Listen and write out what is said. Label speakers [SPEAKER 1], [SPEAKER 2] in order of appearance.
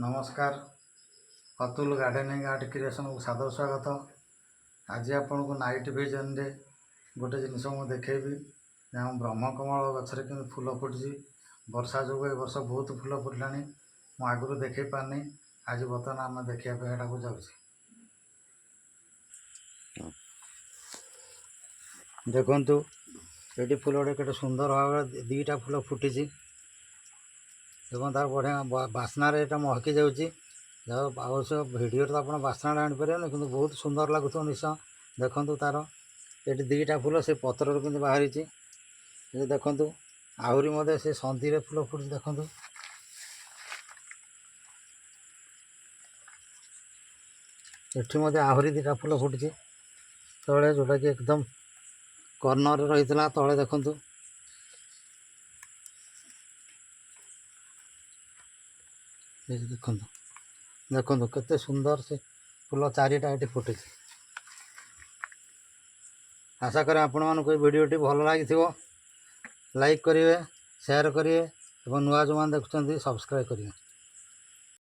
[SPEAKER 1] नमस्कार Atul gardening art creation को सादर स्वागत। आज आपन को नाइट विजन रे गोटे जिनस मुझे देखेबी जहाँ ब्रह्मकमल गचर कि फूल फुटी वर्षा जो ए वर्ष बहुत फूल फुटला मुझे आगुरी देखे पारनी। आज बर्तमान आम देखा जाऊँ देखु ये फूल गुड़े के सुंदर भाव दीटा फूल फुटी एवं तार बढ़िया बास्नार यहाँ महकी जाऊँगी। अवश्य भिडियो तो आप बास्ना आनीपर कि बहुत सुंदर लगुच निश्चय देखु तार ये दीटा फूल से पतर कि बाहरी देखु आहरी मध्य से संधि फूल फुटी देखु ये आहरी दीटा फूल फुटी तले जोटा कि एकदम कर्नर रही तले देखु देखु देखु केते सुंदर से फूल चारिटा ये फुटी। आशा करें आपण मानक भिडियोटी भल लगी लाइक करेंगे, शेयर करेंगे और नुआ जो मैंने देखुं सब्सक्राइब करेंगे।